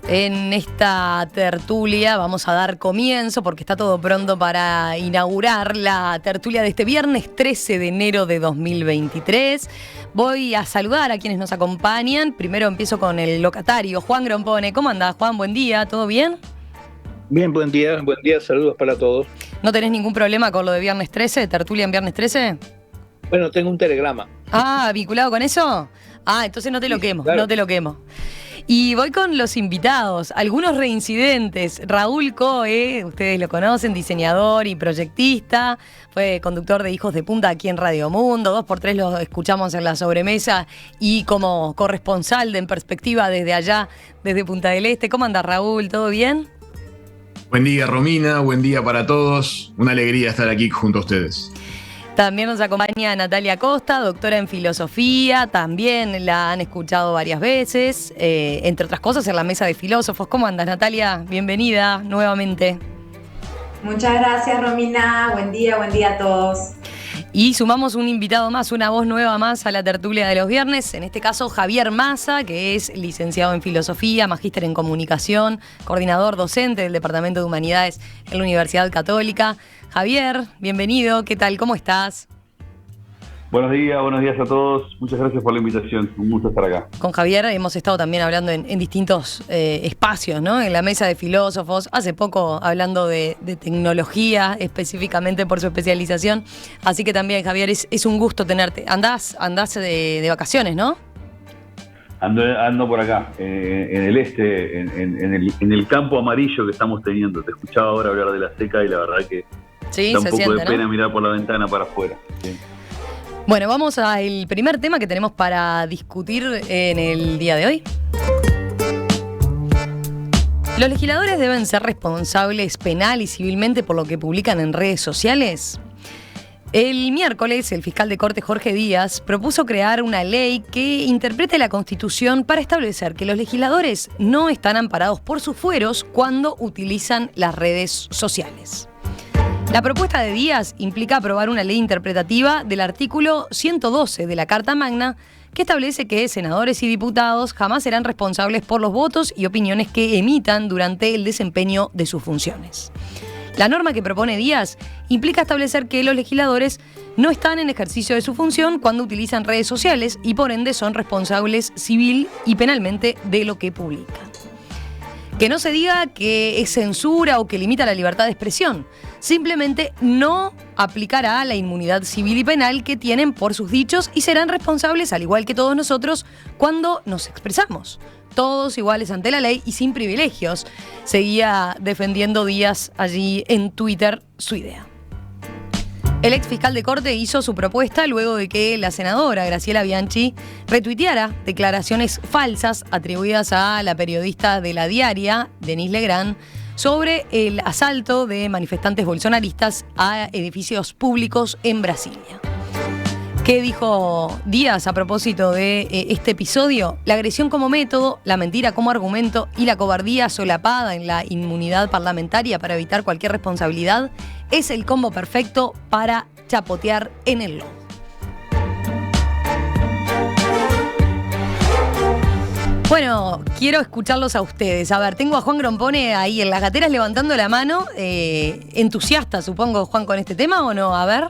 En esta tertulia vamos a dar comienzo, porque está todo pronto para inaugurar la tertulia de este viernes 13 de enero de 2023. Voy a saludar a quienes nos acompañan. Primero empiezo con el locatario, Juan Grompone. ¿Cómo andás, Juan? Buen día, ¿todo bien? Bien, buen día, saludos para todos. ¿No tenés ningún problema con lo de viernes 13, tertulia en viernes 13? Bueno, tengo un telegrama. Ah, ¿vinculado con eso? Ah, entonces no te lo quemo, claro. no te lo quemo. Y voy con los invitados, algunos reincidentes. Raúl Coe, ustedes lo conocen, diseñador y proyectista, fue conductor de Hijos de Punta aquí en Radio Mundo, 2x3 lo escuchamos en la sobremesa y como corresponsal de En Perspectiva desde allá, desde Punta del Este. ¿Cómo anda, Raúl? ¿Todo bien? Buen día, Romina, buen día para todos. Una alegría estar aquí junto a ustedes. También nos acompaña Natalia Costa, doctora en filosofía, también la han escuchado varias veces, entre otras cosas en la mesa de filósofos. ¿Cómo andas, Natalia? Bienvenida nuevamente. Muchas gracias, Romina. Buen día a todos. Y sumamos un invitado más, una voz nueva más a la tertulia de los viernes, en este caso Javier Massa, que es licenciado en filosofía, magíster en comunicación, coordinador docente del Departamento de Humanidades en la Universidad Católica. Javier, bienvenido, ¿qué tal? ¿Cómo estás? Buenos días a todos. Muchas gracias por la invitación. Un gusto estar acá. Con Javier hemos estado también hablando en distintos espacios, ¿no? En la mesa de filósofos, hace poco hablando de tecnología, específicamente por su especialización. Así que también, Javier, es un gusto tenerte. Andás de vacaciones, ¿no? Ando por acá, en el este, en el campo amarillo que estamos teniendo. Te escuchaba ahora hablar de la seca y la verdad que sí, da un se poco siente, de pena, ¿no?, mirar por la ventana para afuera. Sí. Bueno, vamos al primer tema que tenemos para discutir en el día de hoy. ¿Los legisladores deben ser responsables penal y civilmente por lo que publican en redes sociales? El miércoles, el fiscal de Corte Jorge Díaz propuso crear una ley que interprete la Constitución para establecer que los legisladores no están amparados por sus fueros cuando utilizan las redes sociales. La propuesta de Díaz implica aprobar una ley interpretativa del artículo 112 de la Carta Magna que establece que senadores y diputados jamás serán responsables por los votos y opiniones que emitan durante el desempeño de sus funciones. La norma que propone Díaz implica establecer que los legisladores no están en ejercicio de su función cuando utilizan redes sociales y por ende son responsables civil y penalmente de lo que publican. Que no se diga que es censura o que limita la libertad de expresión. Simplemente no aplicará la inmunidad civil y penal que tienen por sus dichos y serán responsables, al igual que todos nosotros, cuando nos expresamos. Todos iguales ante la ley y sin privilegios. Seguía defendiendo Díaz allí en Twitter su idea. El ex fiscal de Corte hizo su propuesta luego de que la senadora Graciela Bianchi retuiteara declaraciones falsas atribuidas a la periodista de La Diaria, Denise Legrand, sobre el asalto de manifestantes bolsonaristas a edificios públicos en Brasilia. ¿Qué dijo Díaz a propósito de este episodio? La agresión como método, la mentira como argumento y la cobardía solapada en la inmunidad parlamentaria para evitar cualquier responsabilidad es el combo perfecto para chapotear en el lodo. Bueno, quiero escucharlos a ustedes. A ver, tengo a Juan Grompone ahí en las gateras levantando la mano. Entusiasta, supongo, Juan, con este tema, ¿o no? A ver.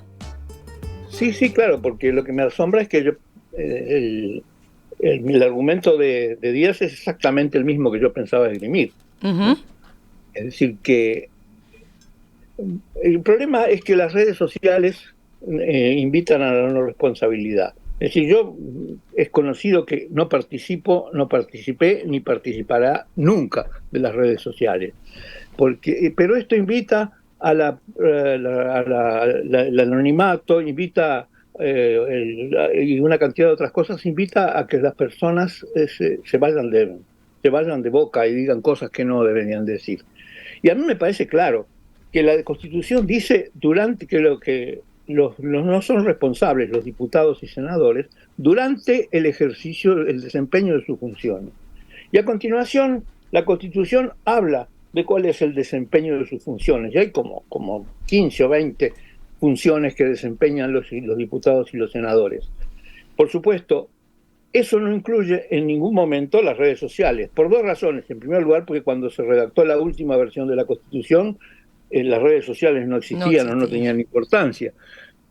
Sí, claro, porque lo que me asombra es que el argumento de Díaz es exactamente el mismo que yo pensaba esgrimir. Uh-huh. Es decir, que el problema es que las redes sociales invitan a la no responsabilidad. Es decir, es conocido que no participé ni participará nunca de las redes sociales. Pero esto invita al anonimato, invita y una cantidad de otras cosas, invita a que las personas se vayan de boca y digan cosas que no deberían decir. Y a mí me parece claro que la Constitución dice que no son responsables los diputados y senadores durante el desempeño de sus funciones. Y a continuación, la Constitución habla de cuál es el desempeño de sus funciones. Y hay como 15 o 20 funciones que desempeñan los diputados y los senadores. Por supuesto, eso no incluye en ningún momento las redes sociales, por dos razones. En primer lugar, porque cuando se redactó la última versión de la Constitución, las redes sociales no existían o no tenían importancia.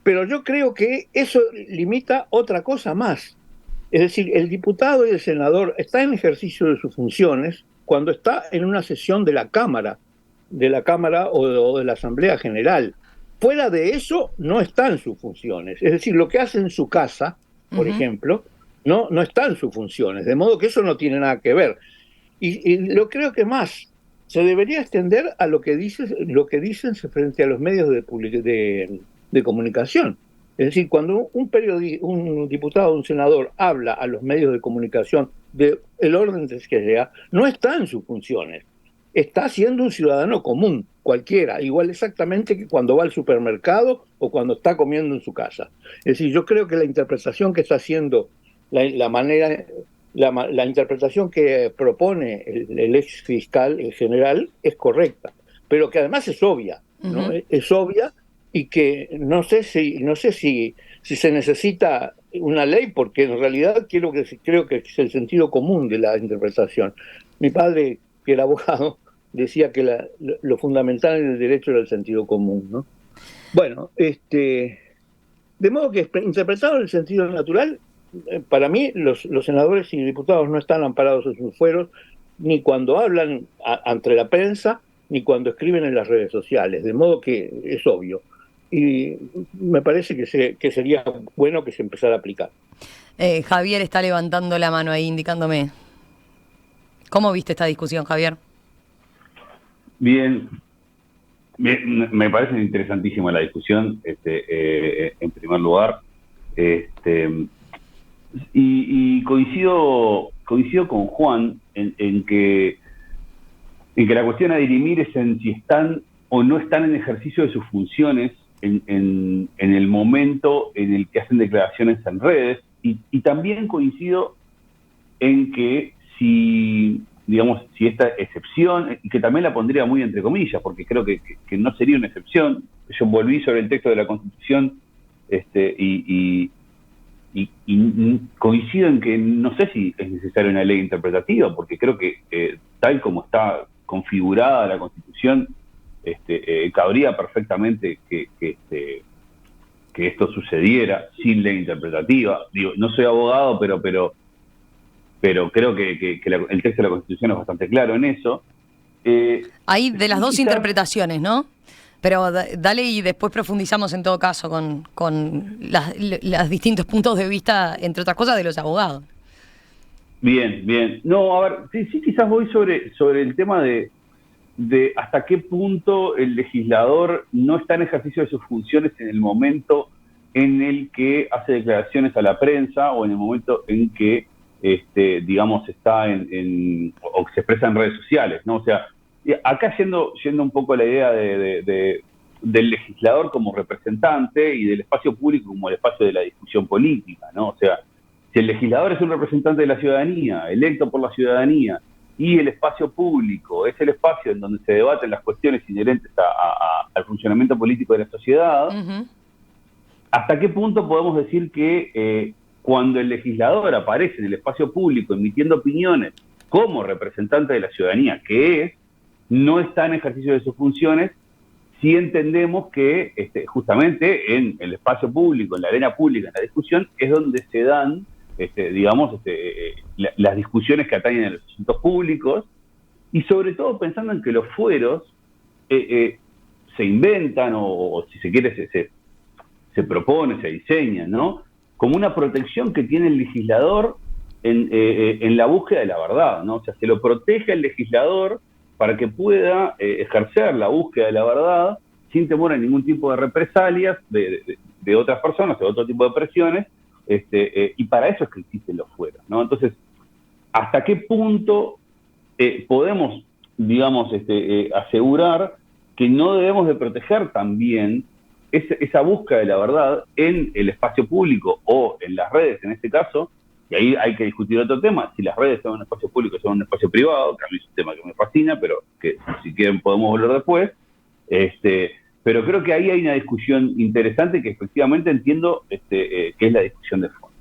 Pero yo creo que eso limita otra cosa más. Es decir, el diputado y el senador está en ejercicio de sus funciones cuando está en una sesión de la Cámara o de la Asamblea General. Fuera de eso, no está en sus funciones. Es decir, lo que hace en su casa, por ejemplo, no está en sus funciones. De modo que eso no tiene nada que ver. Y lo creo que más, se debería extender a lo que dicen frente a los medios de comunicación. Es decir, cuando un diputado o un senador habla a los medios de comunicación del orden que sea, no está en sus funciones. Está siendo un ciudadano común, cualquiera, igual exactamente que cuando va al supermercado o cuando está comiendo en su casa. Es decir, yo creo que la interpretación que está haciendo, la interpretación que propone el ex fiscal en general es correcta, pero que además es obvia, ¿no? Es obvia, y que no sé si se necesita una ley, porque en realidad creo que es el sentido común de la interpretación. Mi padre, que era abogado, decía que lo fundamental en el derecho era el sentido común, ¿no? Bueno, de modo que interpretado en el sentido natural, para mí los senadores y diputados no están amparados en sus fueros, ni cuando hablan ante la prensa, ni cuando escriben en las redes sociales, de modo que es obvio. Y me parece que sería bueno que se empezara a aplicar. Javier está levantando la mano ahí, indicándome. ¿Cómo viste esta discusión, Javier? Bien, me parece interesantísima la discusión, en primer lugar. Y coincido con Juan en que la cuestión a dirimir es en si están o no están en ejercicio de sus funciones en el momento en el que hacen declaraciones en redes, y también coincido en que si esta excepción, y que también la pondría muy entre comillas, porque creo que no sería una excepción. Yo volví sobre el texto de la Constitución, y coincido en que no sé si es necesaria una ley interpretativa, porque creo que tal como está configurada la Constitución, cabría perfectamente que esto sucediera sin ley interpretativa. Digo, no soy abogado, pero creo que el texto de la Constitución es bastante claro en eso. Hay de las dos interpretaciones, ¿no? Pero dale, y después profundizamos en todo caso con los distintos puntos de vista, entre otras cosas, de los abogados. Bien. No, a ver, sí quizás voy sobre el tema de hasta qué punto el legislador no está en ejercicio de sus funciones en el momento en el que hace declaraciones a la prensa, o en el momento en que está o que se expresa en redes sociales, ¿no? O sea, acá yendo un poco a la idea del legislador como representante y del espacio público como el espacio de la discusión política, ¿no? O sea, si el legislador es un representante de la ciudadanía, electo por la ciudadanía, y el espacio público es el espacio en donde se debaten las cuestiones inherentes al funcionamiento político de la sociedad, ¿hasta qué punto podemos decir que cuando el legislador aparece en el espacio público emitiendo opiniones como representante de la ciudadanía, no está en ejercicio de sus funciones, si entendemos que justamente en el espacio público, en la arena pública, en la discusión, es donde se dan las discusiones que atañen a los asuntos públicos, y sobre todo pensando en que los fueros se inventan, o si se quiere se propone, se diseña, ¿no?, como una protección que tiene el legislador en la búsqueda de la verdad, ¿no? O sea, se lo protege al legislador para que pueda ejercer la búsqueda de la verdad sin temor a ningún tipo de represalias de otras personas, de otro tipo de presiones, y para eso es que existen los fueros, ¿no? Entonces, ¿hasta qué punto podemos, asegurar que no debemos de proteger también esa búsqueda de la verdad en el espacio público o en las redes, en este caso? Y ahí hay que discutir otro tema, si las redes son un espacio público o son un espacio privado, que a mí es un tema que me fascina, pero que si quieren podemos volver después. Pero creo que ahí hay una discusión interesante que efectivamente entiendo que es la discusión de fondo.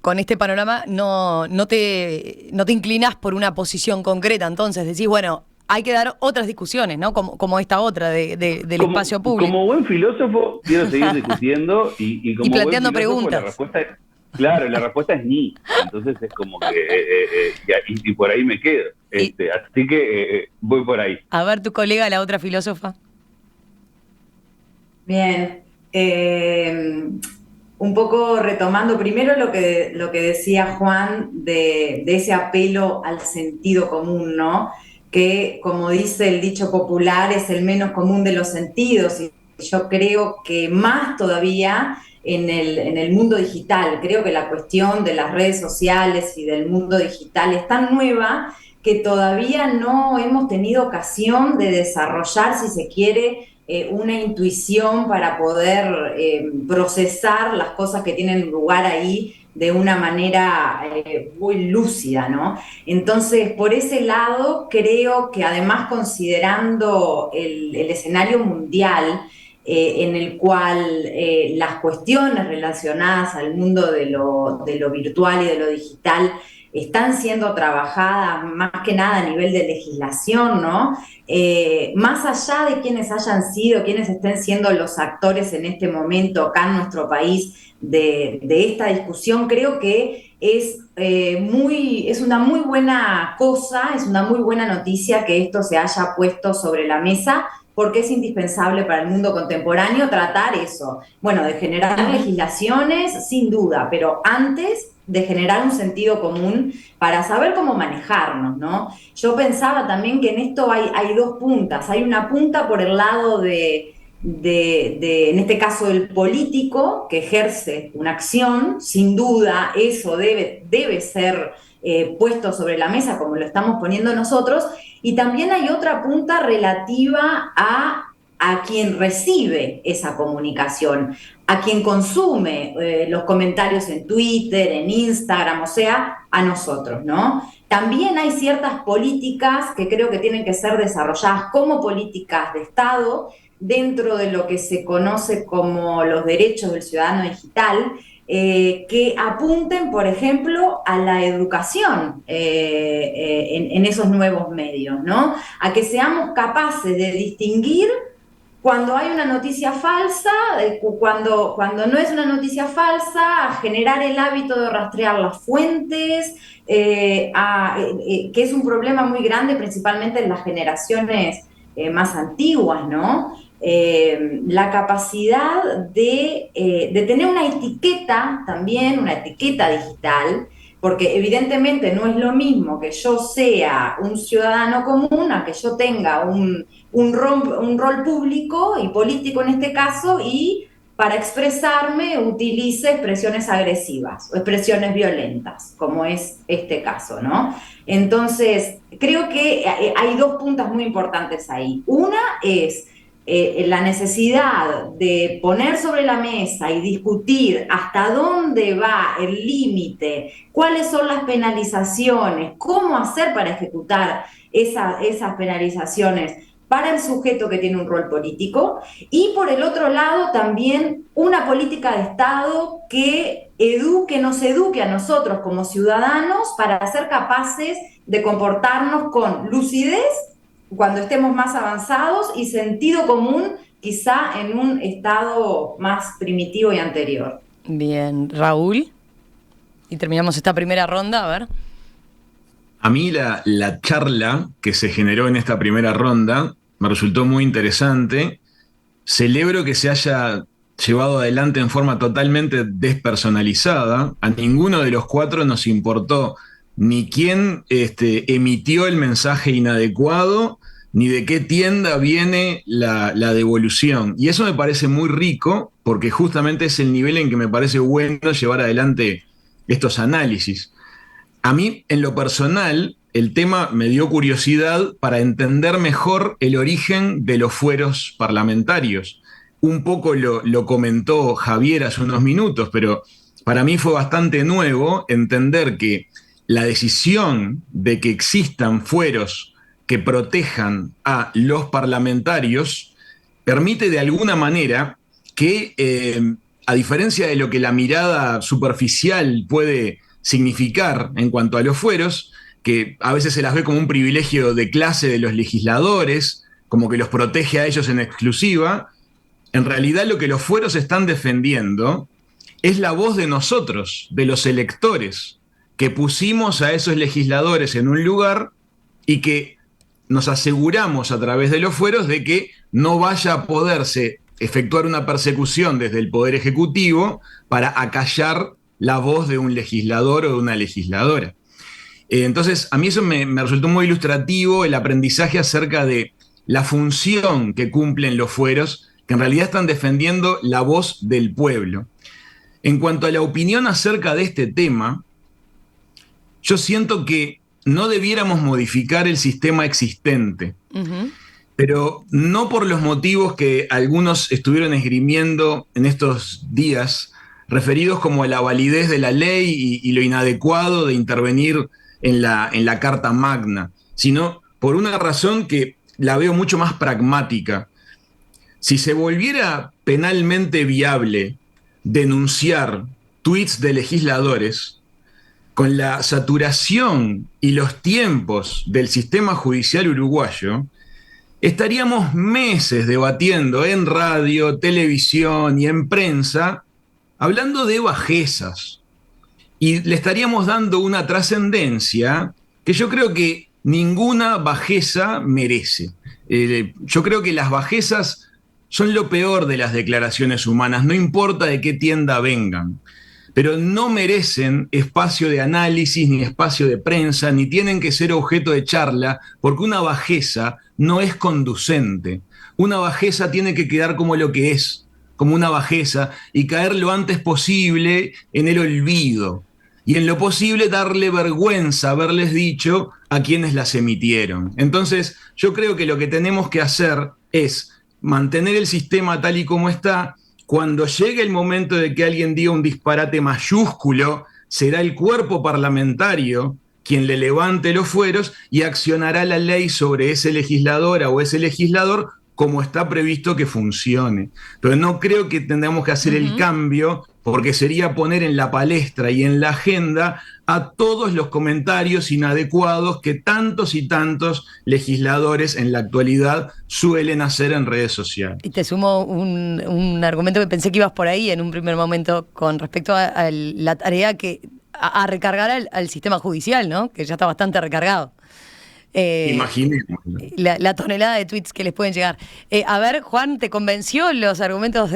Con este panorama no te inclinas por una posición concreta, entonces decís, bueno, hay que dar otras discusiones, ¿no? Como esta otra del espacio público. Como buen filósofo, quiero seguir discutiendo y como planteando buen filósofo, preguntas. la respuesta es, claro, la respuesta es ni. Entonces es como que, y por ahí me quedo. Así que voy por ahí. A ver, tu colega, la otra filósofa. Bien. Un poco retomando primero lo que decía Juan de ese apelo al sentido común, ¿no? Que, como dice el dicho popular, es el menos común de los sentidos, y yo creo que más todavía en el mundo digital. Creo que la cuestión de las redes sociales y del mundo digital es tan nueva que todavía no hemos tenido ocasión de desarrollar, si se quiere, una intuición para poder procesar las cosas que tienen lugar ahí de una manera muy lúcida, ¿no? Entonces, por ese lado, creo que además considerando el escenario mundial, en el cual las cuestiones relacionadas al mundo de lo virtual y de lo digital están siendo trabajadas más que nada a nivel de legislación, ¿no? Más allá de quienes hayan sido, quienes estén siendo los actores en este momento acá en nuestro país de esta discusión, creo que es una muy buena cosa, es una muy buena noticia que esto se haya puesto sobre la mesa, porque es indispensable para el mundo contemporáneo tratar eso. Bueno, de generar legislaciones, sin duda, pero antes de generar un sentido común para saber cómo manejarnos, ¿no? Yo pensaba también que en esto hay dos puntas. Hay una punta por el lado de en este caso, el político que ejerce una acción. Sin duda eso debe ser puesto sobre la mesa como lo estamos poniendo nosotros, y también hay otra punta relativa a quien recibe esa comunicación, a quien consume los comentarios en Twitter, en Instagram, o sea, a nosotros, ¿no? También hay ciertas políticas que creo que tienen que ser desarrolladas como políticas de Estado dentro de lo que se conoce como los derechos del ciudadano digital, que apunten, por ejemplo, a la educación en esos nuevos medios, ¿no? A que seamos capaces de distinguir cuando hay una noticia falsa, cuando no es una noticia falsa, a generar el hábito de rastrear las fuentes, que es un problema muy grande principalmente en las generaciones más antiguas, ¿no? La capacidad de tener una etiqueta también, una etiqueta digital, porque evidentemente no es lo mismo que yo sea un ciudadano común a que yo tenga un rol público y político en este caso, y para expresarme utilice expresiones agresivas o expresiones violentas, como es este caso, ¿no? Entonces, creo que hay dos puntas muy importantes ahí. Una es la necesidad de poner sobre la mesa y discutir hasta dónde va el límite, cuáles son las penalizaciones, cómo hacer para ejecutar esas penalizaciones para el sujeto que tiene un rol político, y por el otro lado también una política de Estado que nos eduque a nosotros como ciudadanos para ser capaces de comportarnos con lucidez cuando estemos más avanzados y sentido común quizá en un estado más primitivo y anterior. Bien, Raúl, y terminamos esta primera ronda, a ver. A mí la charla que se generó en esta primera ronda me resultó muy interesante. Celebro que se haya llevado adelante en forma totalmente despersonalizada. A ninguno de los cuatro nos importó ni quién emitió el mensaje inadecuado, ni de qué tienda viene la devolución. Y eso me parece muy rico, porque justamente es el nivel en que me parece bueno llevar adelante estos análisis. A mí, en lo personal, el tema me dio curiosidad para entender mejor el origen de los fueros parlamentarios. Un poco lo comentó Javier hace unos minutos, pero para mí fue bastante nuevo entender que la decisión de que existan fueros que protejan a los parlamentarios permite de alguna manera que a diferencia de lo que la mirada superficial puede significar en cuanto a los fueros, que a veces se las ve como un privilegio de clase de los legisladores, como que los protege a ellos en exclusiva, en realidad lo que los fueros están defendiendo es la voz de nosotros, de los electores, que pusimos a esos legisladores en un lugar y que nos aseguramos a través de los fueros de que no vaya a poderse efectuar una persecución desde el Poder Ejecutivo para acallar la voz de un legislador o de una legisladora. Entonces, a mí eso me resultó muy ilustrativo, el aprendizaje acerca de la función que cumplen los fueros, que en realidad están defendiendo la voz del pueblo. En cuanto a la opinión acerca de este tema, yo siento que no debiéramos modificar el sistema existente, pero no por los motivos que algunos estuvieron esgrimiendo en estos días, referidos como a la validez de la ley y lo inadecuado de intervenir en la Carta Magna, sino por una razón que la veo mucho más pragmática. Si se volviera penalmente viable denunciar tweets de legisladores, con la saturación y los tiempos del sistema judicial uruguayo, estaríamos meses debatiendo en radio, televisión y en prensa, hablando de bajezas. Y le estaríamos dando una trascendencia que yo creo que ninguna bajeza merece. Yo creo que las bajezas son lo peor de las declaraciones humanas, no importa de qué tienda vengan, pero no merecen espacio de análisis, ni espacio de prensa, ni tienen que ser objeto de charla, porque una bajeza no es conducente. Una bajeza tiene que quedar como lo que es, como una bajeza, y caer lo antes posible en el olvido. Y en lo posible darle vergüenza haberles dicho a quienes las emitieron. Entonces, yo creo que lo que tenemos que hacer es mantener el sistema tal y como está. Cuando llegue el momento de que alguien diga un disparate mayúsculo, será el cuerpo parlamentario quien le levante los fueros y accionará la ley sobre ese legisladora o ese legislador como está previsto que funcione. Pero no creo que tengamos que hacer el cambio, porque sería poner en la palestra y en la agenda a todos los comentarios inadecuados que tantos y tantos legisladores en la actualidad suelen hacer en redes sociales. Y te sumo un argumento que pensé que ibas por ahí en un primer momento con respecto a la tarea a recargar al sistema judicial, ¿no? Que ya está bastante recargado. Imaginemos. La tonelada de tweets que les pueden llegar. A ver, Juan, ¿te convenció los argumentos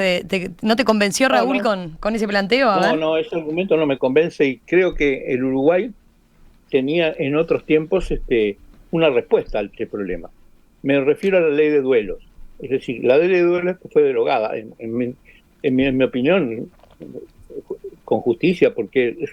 ¿no te convenció Raúl con ese planteo? No, ese argumento no me convence y creo que el Uruguay tenía en otros tiempos una respuesta a este problema. Me refiero a la ley de duelos. Es decir, la ley de duelos fue derogada, en mi opinión, con justicia, porque es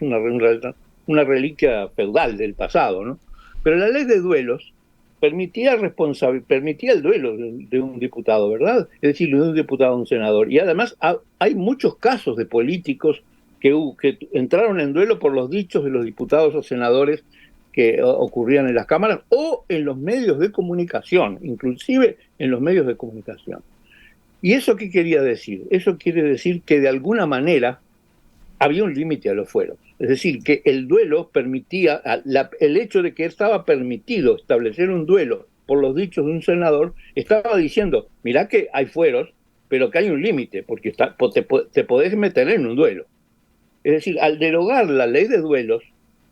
una reliquia feudal del pasado, ¿no? Pero la ley de duelos permitía el duelo de un diputado, ¿verdad? Es decir, de un diputado a un senador. Y además hay muchos casos de políticos que entraron en duelo por los dichos de los diputados o senadores que ocurrían en las cámaras o en los medios de comunicación, inclusive en los medios de comunicación. ¿Y eso qué quería decir? Eso quiere decir que de alguna manera había un límite a los fueros. Es decir, que el duelo permitía, el hecho de que estaba permitido establecer un duelo por los dichos de un senador, estaba diciendo, mirá que hay fueros, pero que hay un límite, porque te podés meter en un duelo. Es decir, al derogar la ley de duelos,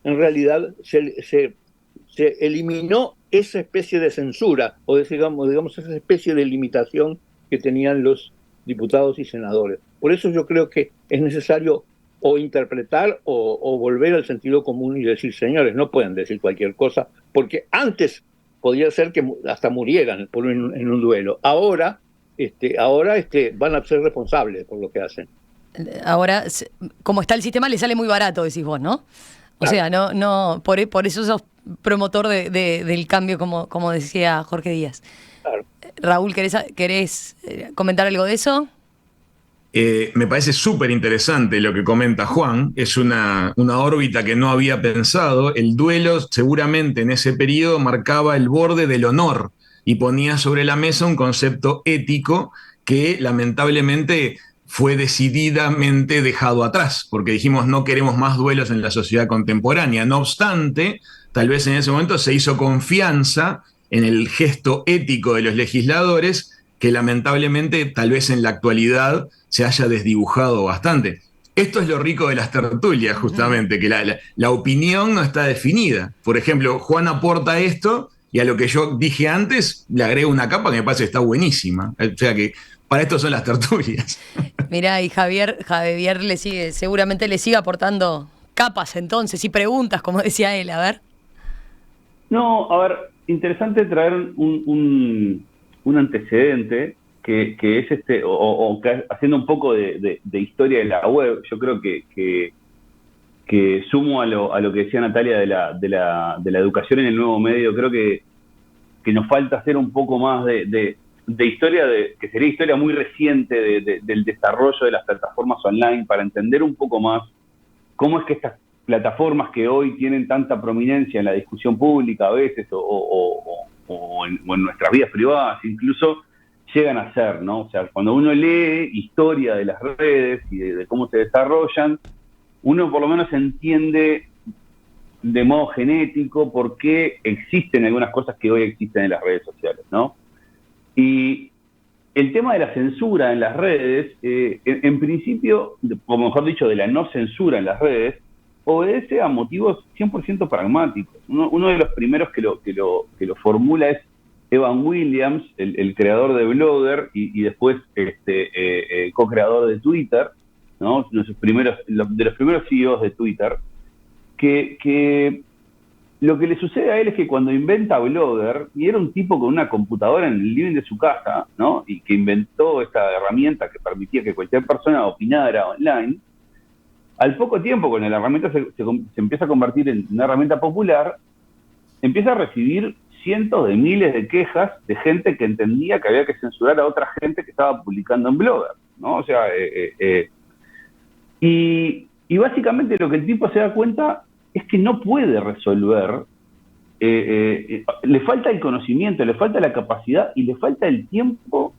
en realidad se eliminó esa especie de censura, o digamos esa especie de limitación que tenían los diputados y senadores. Por eso yo creo que es necesario o interpretar o volver al sentido común y decir, señores, no pueden decir cualquier cosa, porque antes podía ser que hasta murieran en un duelo. Ahora van a ser responsables por lo que hacen. Ahora, como está el sistema, le sale muy barato, decís vos, ¿no? O sea, no, por eso sos promotor del cambio, como decía Jorge Díaz. Claro. Raúl, ¿querés comentar algo de eso? Me parece súper interesante lo que comenta Juan, es una órbita que no había pensado. El duelo seguramente en ese periodo marcaba el borde del honor y ponía sobre la mesa un concepto ético que lamentablemente fue decididamente dejado atrás, porque dijimos no queremos más duelos en la sociedad contemporánea. No obstante, tal vez en ese momento se hizo confianza en el gesto ético de los legisladores, que lamentablemente tal vez en la actualidad se haya desdibujado bastante. Esto es lo rico de las tertulias, justamente, que la opinión no está definida. Por ejemplo, Juan aporta esto y a lo que yo dije antes le agrego una capa que me parece que está buenísima. O sea que para esto son las tertulias. Mirá, y Javier le sigue, seguramente le sigue aportando capas entonces y preguntas, como decía él, a ver. No, a ver, interesante traer un antecedente que es haciendo un poco de historia de la web. Yo creo que sumo a lo que decía Natalia de la educación en el nuevo medio. Creo que nos falta hacer un poco más de historia, que sería historia muy reciente del desarrollo de las plataformas online, para entender un poco más cómo es que estas plataformas que hoy tienen tanta prominencia en la discusión pública a veces o en nuestras vidas privadas incluso, llegan a ser, ¿no? O sea, cuando uno lee historia de las redes y de cómo se desarrollan, uno por lo menos entiende de modo genético por qué existen algunas cosas que hoy existen en las redes sociales, ¿no? Y el tema de la censura en las redes, en principio, o mejor dicho, de la no censura en las redes, obedece a motivos 100% pragmáticos. Uno de los primeros que lo formula es Evan Williams, el creador de Blogger y después co-creador de Twitter, ¿no? De los primeros CEOs de Twitter, que lo que le sucede a él es que cuando inventa Blogger, y era un tipo con una computadora en el living de su casa, ¿no? Y que inventó esta herramienta que permitía que cualquier persona opinara online, al poco tiempo, cuando la herramienta se empieza a convertir en una herramienta popular, empieza a recibir cientos de miles de quejas de gente que entendía que había que censurar a otra gente que estaba publicando en Blogger, ¿no? O sea, y básicamente lo que el tipo se da cuenta es que no puede resolver, le falta el conocimiento, le falta la capacidad y le falta el tiempo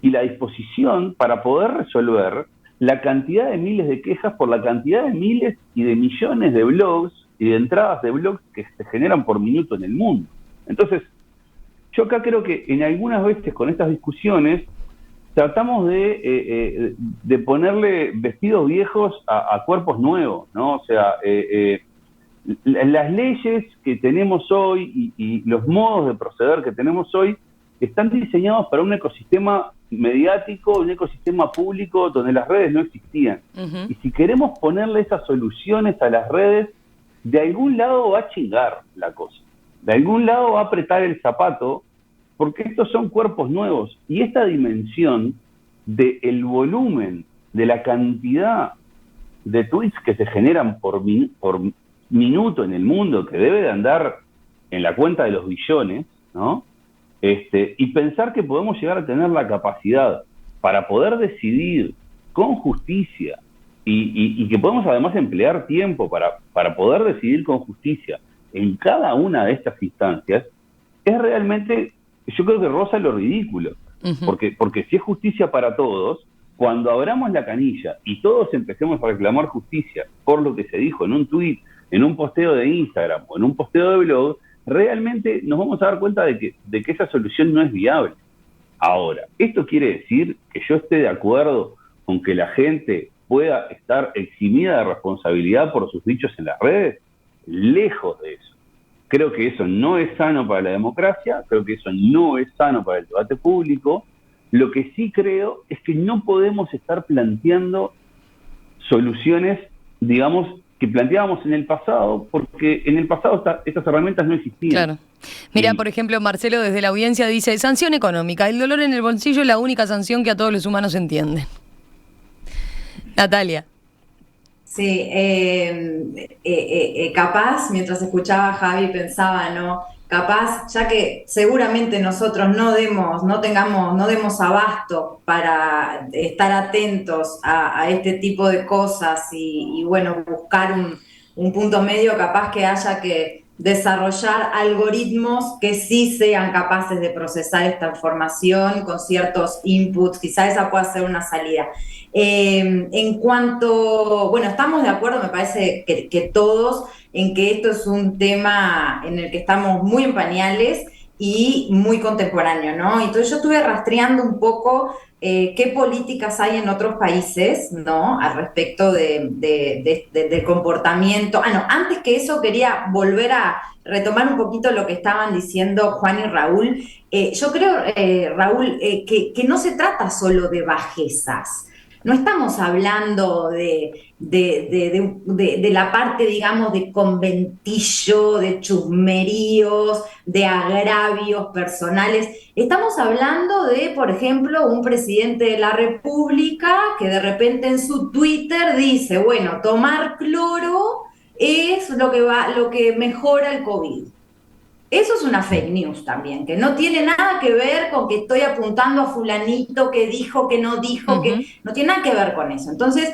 y la disposición para poder resolver la cantidad de miles de quejas por la cantidad de miles y de millones de blogs y de entradas de blogs que se generan por minuto en el mundo. Entonces, yo acá creo que en algunas veces con estas discusiones tratamos de ponerle vestidos viejos a cuerpos nuevos, ¿no? O sea, las leyes que tenemos hoy y los modos de proceder que tenemos hoy están diseñados para un ecosistema mediático, un ecosistema público donde las redes no existían. Y si queremos ponerle esas soluciones a las redes, de algún lado va a chingar la cosa. De algún lado va a apretar el zapato, porque estos son cuerpos nuevos. Y esta dimensión del volumen, de la cantidad de tweets que se generan por minuto en el mundo, que debe de andar en la cuenta de los billones, ¿no? Y pensar que podemos llegar a tener la capacidad para poder decidir con justicia y que podemos además emplear tiempo para poder decidir con justicia en cada una de estas instancias, es realmente, yo creo que roza lo ridículo. Porque si es justicia para todos, cuando abramos la canilla y todos empecemos a reclamar justicia por lo que se dijo en un tweet, en un posteo de Instagram o en un posteo de blog, realmente nos vamos a dar cuenta de que esa solución no es viable. Ahora, ¿esto quiere decir que yo esté de acuerdo con que la gente pueda estar eximida de responsabilidad por sus dichos en las redes? Lejos de eso. Creo que eso no es sano para la democracia, creo que eso no es sano para el debate público. Lo que sí creo es que no podemos estar planteando soluciones, digamos, que planteábamos en el pasado, porque en el pasado estas herramientas no existían. Claro. Mira, por ejemplo, Marcelo desde la audiencia dice, sanción económica, el dolor en el bolsillo es la única sanción que a todos los humanos entienden. Natalia. Sí, capaz, mientras escuchaba a Javi pensaba, ¿no? Capaz, ya que seguramente nosotros no demos abasto para estar atentos a este tipo de cosas y bueno, buscar un punto medio, capaz que haya que desarrollar algoritmos que sí sean capaces de procesar esta información con ciertos inputs, quizá esa pueda ser una salida. En cuanto, bueno, estamos de acuerdo, me parece que todos, en que esto es un tema en el que estamos muy en pañales y muy contemporáneo, ¿no? Entonces yo estuve rastreando un poco qué políticas hay en otros países, ¿no? Al respecto del comportamiento. No, antes que eso quería volver a retomar un poquito lo que estaban diciendo Juan y Raúl. Yo creo, Raúl, que no se trata solo de bajezas. No estamos hablando de la parte, digamos, de conventillo, de chusmeríos, de agravios personales. Estamos hablando de, por ejemplo, un presidente de la República que de repente en su Twitter dice, bueno, tomar cloro es lo que mejora el COVID. Eso es una fake news también, que no tiene nada que ver con que estoy apuntando a fulanito que dijo, que no dijo, que no tiene nada que ver con eso. Entonces,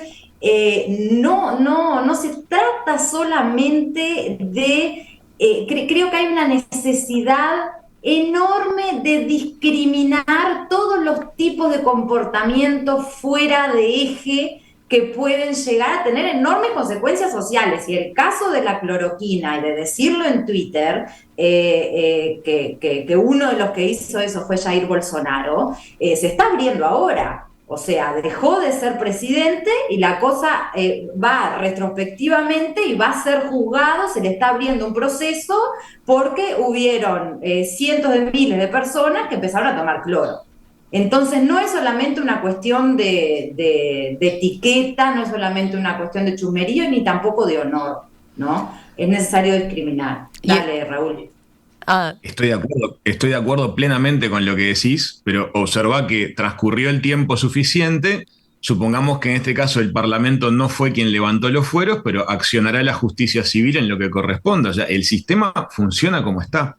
no se trata solamente de... creo que hay una necesidad enorme de discriminar todos los tipos de comportamientos fuera de eje que pueden llegar a tener enormes consecuencias sociales. Y el caso de la cloroquina y de decirlo en Twitter, que uno de los que hizo eso fue Jair Bolsonaro, se está abriendo ahora. O sea, dejó de ser presidente y la cosa va retrospectivamente y va a ser juzgado, se le está abriendo un proceso porque hubieron cientos de miles de personas que empezaron a tomar cloro. Entonces no es solamente una cuestión de etiqueta, no es solamente una cuestión de chusmerío ni tampoco de honor, ¿no? Es necesario discriminar. Dale, Raúl. Estoy de acuerdo plenamente con lo que decís, pero observá que transcurrió el tiempo suficiente. Supongamos que en este caso el Parlamento no fue quien levantó los fueros, pero accionará la justicia civil en lo que corresponda. O sea, el sistema funciona como está.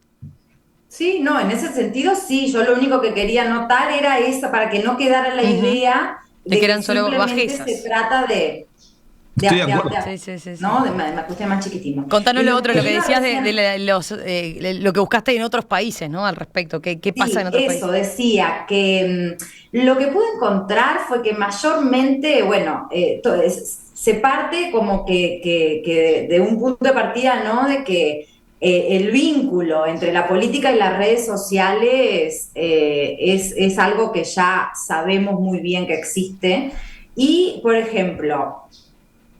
Sí, no, en ese sentido sí. Yo lo único que quería notar era esa, para que no quedara la idea de que eran solo bajezas. Se trata de Estoy de acuerdo. Sí. ¿No? De cuestión más chiquitina. Contanos lo otro, lo que decías de lo que buscaste en otros países, ¿no? Al respecto, ¿qué pasa en otros países? Eso, decía que lo que pude encontrar fue que mayormente, bueno, se parte como que de un punto de partida, ¿no? De que el vínculo entre la política y las redes sociales es algo que ya sabemos muy bien que existe. Y, por ejemplo,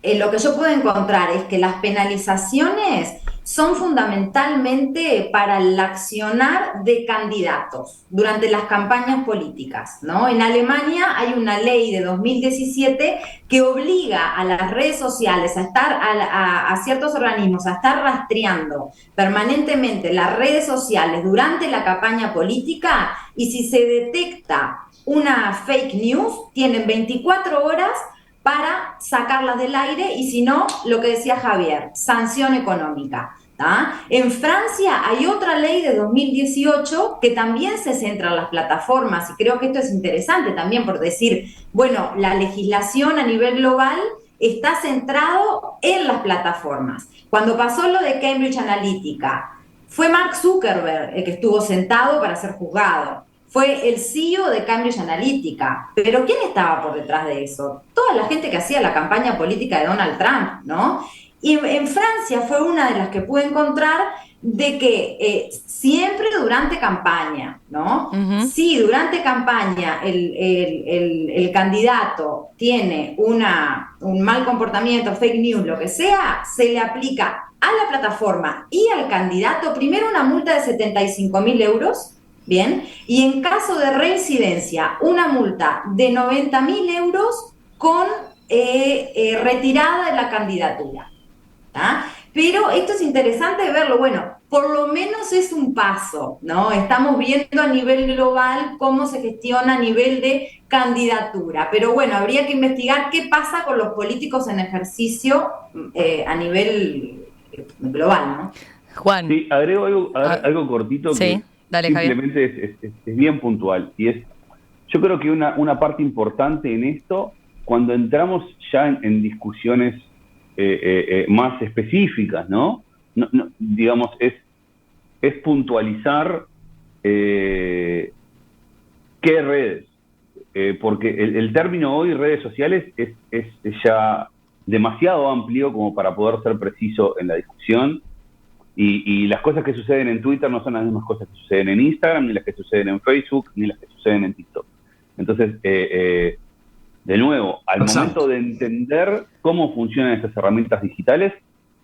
lo que yo puedo encontrar es que las penalizaciones son fundamentalmente para el accionar de candidatos durante las campañas políticas, ¿no? En Alemania hay una ley de 2017 que obliga a las redes sociales a estar, a ciertos organismos, a estar rastreando permanentemente las redes sociales durante la campaña política, y si se detecta una fake news, tienen 24 horas para sacarlas del aire, y si no, lo que decía Javier, sanción económica. ¿tá? En Francia hay otra ley de 2018 que también se centra en las plataformas, y creo que esto es interesante también por decir, bueno, la legislación a nivel global está centrado en las plataformas. Cuando pasó lo de Cambridge Analytica, fue Mark Zuckerberg el que estuvo sentado para ser juzgado. Fue el CEO de Cambridge Analytica. Pero ¿quién estaba por detrás de eso? Toda la gente que hacía la campaña política de Donald Trump, ¿no? Y en Francia fue una de las que pude encontrar de que siempre durante campaña, ¿no? Si durante campaña el candidato tiene un mal comportamiento, fake news, lo que sea, se le aplica a la plataforma y al candidato primero una multa de 75.000 euros, ¿bien? Y en caso de reincidencia, una multa de 90.000 euros con retirada de la candidatura. ¿tá? Pero esto es interesante verlo, bueno, por lo menos es un paso, ¿no? Estamos viendo a nivel global cómo se gestiona a nivel de candidatura, pero bueno, habría que investigar qué pasa con los políticos en ejercicio a nivel global, ¿no? Juan. Sí, agrego algo cortito sí, que dale, simplemente es bien puntual, y es, yo creo que una parte importante en esto, cuando entramos ya en discusiones más específicas, ¿no? digamos, es puntualizar qué redes. Porque el término hoy redes sociales es ya demasiado amplio como para poder ser preciso en la discusión, y las cosas que suceden en Twitter no son las mismas cosas que suceden en Instagram, ni las que suceden en Facebook, ni las que suceden en TikTok. Entonces, de nuevo, al momento de entender cómo funcionan estas herramientas digitales,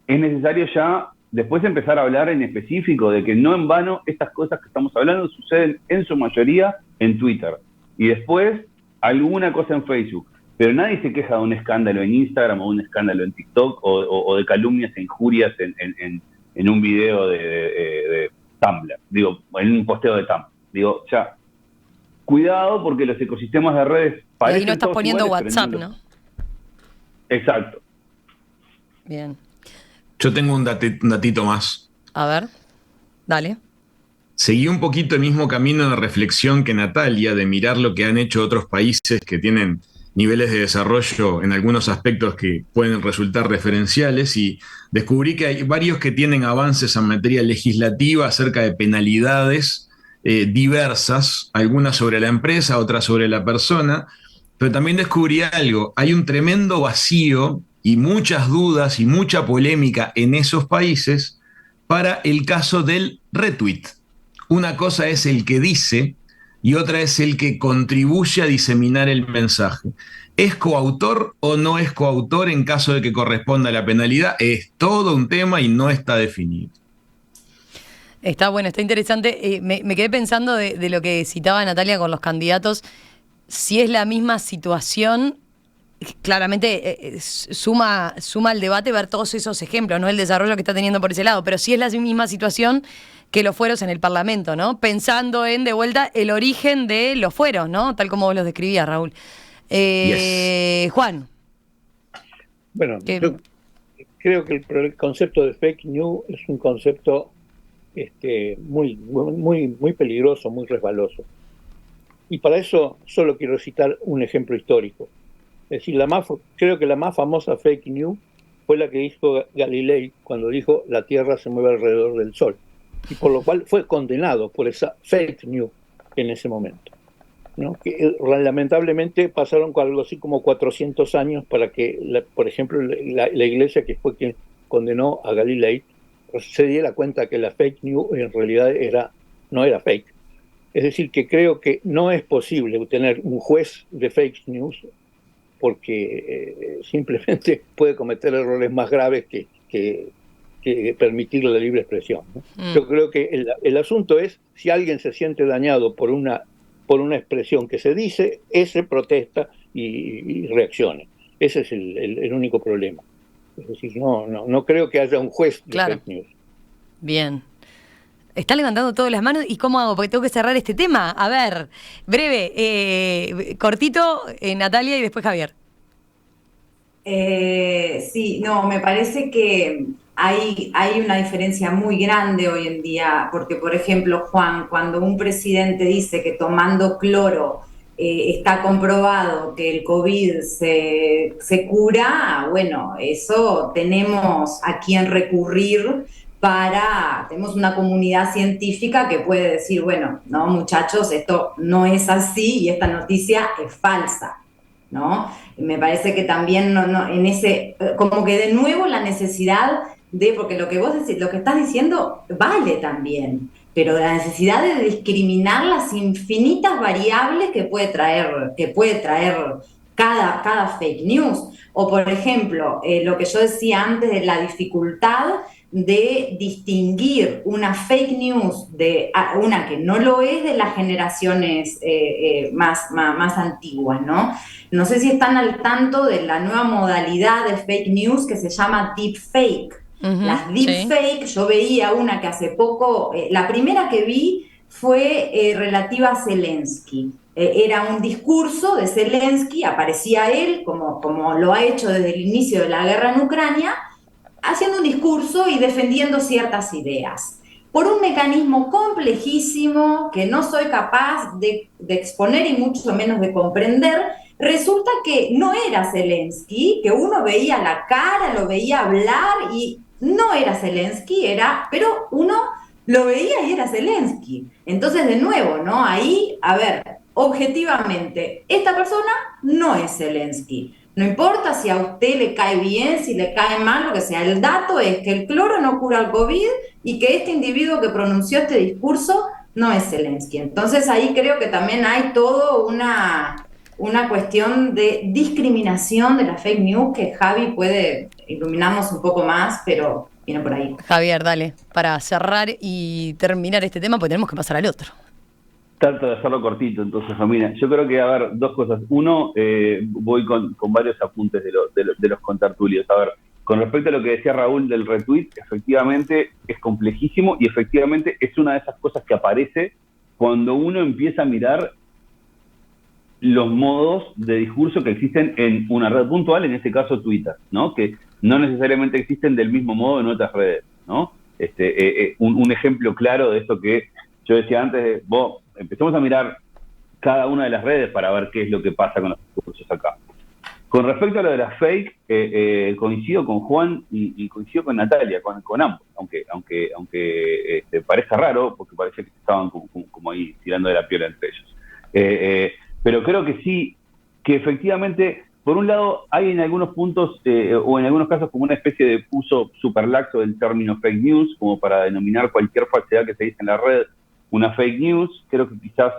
es necesario ya después empezar a hablar en específico de que no en vano estas cosas que estamos hablando suceden en su mayoría en Twitter, y después alguna cosa en Facebook. Pero nadie se queja de un escándalo en Instagram o un escándalo en TikTok o de calumnias e injurias en un video de Tumblr, digo, en un posteo de Tumblr. Digo, ya, cuidado porque los ecosistemas de redes parecen. Y ahí no estás poniendo iguales, WhatsApp, ¿no? Exacto. Bien. Yo tengo un datito más. A ver, dale. Seguí un poquito el mismo camino de reflexión que Natalia, de mirar lo que han hecho otros países que tienen niveles de desarrollo en algunos aspectos que pueden resultar referenciales, y descubrí que hay varios que tienen avances en materia legislativa acerca de penalidades diversas, algunas sobre la empresa, otras sobre la persona, pero también descubrí algo: hay un tremendo vacío y muchas dudas y mucha polémica en esos países para el caso del retweet. Una cosa es el que dice y otra es el que contribuye a diseminar el mensaje. ¿Es coautor o no es coautor en caso de que corresponda a la penalidad? Es todo un tema y no está definido. Está bueno, está interesante. Me quedé pensando de lo que citaba Natalia con los candidatos. Si es la misma situación, claramente suma al debate ver todos esos ejemplos, no el desarrollo que está teniendo por ese lado, pero si es la misma situación que los fueros en el Parlamento, ¿no? Pensando en, de vuelta, el origen de los fueros, ¿no? Tal como vos los describías, Raúl. Yes. Juan. Bueno, yo creo que el concepto de fake news es un concepto muy peligroso, muy resbaloso. Y para eso solo quiero citar un ejemplo histórico. Es decir, creo que la más famosa fake news fue la que hizo Galilei cuando dijo la Tierra se mueve alrededor del Sol, y por lo cual fue condenado por esa fake news en ese momento, ¿no? Que lamentablemente pasaron algo así como 400 años para que, por ejemplo, la Iglesia, que fue quien condenó a Galilei, se diera cuenta que la fake news en realidad no era fake. Es decir, que creo que no es posible tener un juez de fake news, porque simplemente puede cometer errores más graves que permitir la libre expresión, ¿no? Yo creo que el asunto es, si alguien se siente dañado por una expresión que se dice, ese protesta y reaccione. Ese es el único problema. Es decir, no creo que haya un juez de fake news. Bien. Está levantando todas las manos. ¿Y cómo hago? Porque tengo que cerrar este tema. A ver, breve, cortito, Natalia y después Javier. Sí, no, me parece que hay una diferencia muy grande hoy en día, porque, por ejemplo, Juan, cuando un presidente dice que tomando cloro está comprobado que el COVID se cura, bueno, eso tenemos a quien recurrir. Tenemos una comunidad científica que puede decir, bueno, no, muchachos, esto no es así y esta noticia es falsa, ¿no? Me parece que también en ese, como que de nuevo la necesidad porque lo que vos decís, lo que estás diciendo vale también, pero la necesidad de discriminar las infinitas variables que puede traer cada fake news. O, por ejemplo, lo que yo decía antes de la dificultad de distinguir una fake news de una que no lo es, de las generaciones más antiguas, ¿no? No sé si están al tanto de la nueva modalidad de fake news que se llama deepfake. Las deepfake, sí. Yo veía una que hace poco, la primera que vi fue relativa a Zelensky. Era un discurso de Zelensky, aparecía él, como lo ha hecho desde el inicio de la guerra en Ucrania, haciendo un discurso y defendiendo ciertas ideas. Por un mecanismo complejísimo que no soy capaz de exponer y mucho menos de comprender, resulta que no era Zelensky, que uno veía la cara, lo veía hablar y no era Zelensky, pero uno lo veía y era Zelensky. Entonces, de nuevo, ¿no? Ahí, a ver, objetivamente, esta persona no es Zelensky. No importa si a usted le cae bien, si le cae mal, lo que sea. El dato es que el cloro no cura el COVID y que este individuo que pronunció este discurso no es Zelensky. Entonces ahí creo que también hay todo una cuestión de discriminación de la fake news que Javi puede iluminarnos un poco más, pero viene por ahí. Javier, dale, para cerrar y terminar este tema, pues tenemos que pasar al otro. Trato de hacerlo cortito, entonces, Romina. Yo creo que, a ver, dos cosas. Uno, voy con varios apuntes de los contertulios. A ver, con respecto a lo que decía Raúl del retweet, efectivamente es complejísimo y efectivamente es una de esas cosas que aparece cuando uno empieza a mirar los modos de discurso que existen en una red puntual, en este caso Twitter, ¿no? Que no necesariamente existen del mismo modo en otras redes, ¿no? Un ejemplo claro de esto que yo decía antes, empecemos a mirar cada una de las redes para ver qué es lo que pasa con los discursos acá. Con respecto a lo de las fake, coincido con Juan y coincido con Natalia, con ambos, aunque parezca raro, porque parece que estaban como ahí tirando de la piola entre ellos. Pero creo que sí, que efectivamente, por un lado, hay en algunos puntos, o en algunos casos, como una especie de uso superlaxo del término fake news, como para denominar cualquier falsedad que se dice en la red una fake news. Creo que quizás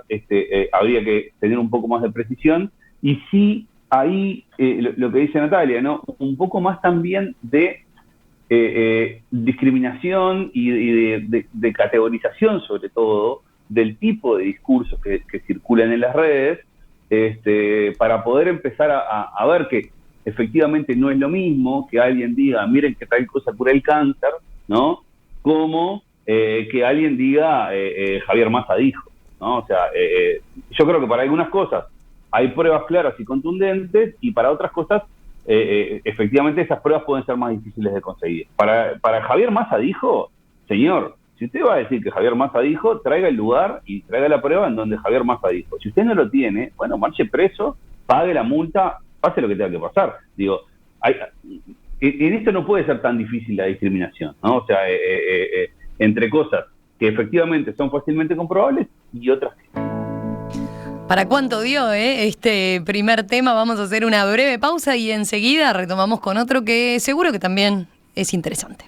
habría que tener un poco más de precisión. Y sí, ahí, lo que dice Natalia, ¿no? Un poco más también de discriminación y de categorización, sobre todo, del tipo de discursos que circulan en las redes, para poder empezar a ver que efectivamente no es lo mismo que alguien diga, miren que tal cosa cura el cáncer, ¿no? Como que alguien diga, Javier Massa dijo, ¿no? O sea, yo creo que para algunas cosas hay pruebas claras y contundentes, y para otras cosas, efectivamente esas pruebas pueden ser más difíciles de conseguir. Para Javier Massa dijo, señor, si usted va a decir que Javier Massa dijo, traiga el lugar y traiga la prueba en donde Javier Massa dijo. Si usted no lo tiene, bueno, marche preso, pague la multa, pase lo que tenga que pasar. Digo, en esto no puede ser tan difícil la discriminación, ¿no? O sea, entre cosas que efectivamente son fácilmente comprobables y otras que no. ¿Para cuánto dio este primer tema? Vamos a hacer una breve pausa y enseguida retomamos con otro que seguro que también es interesante.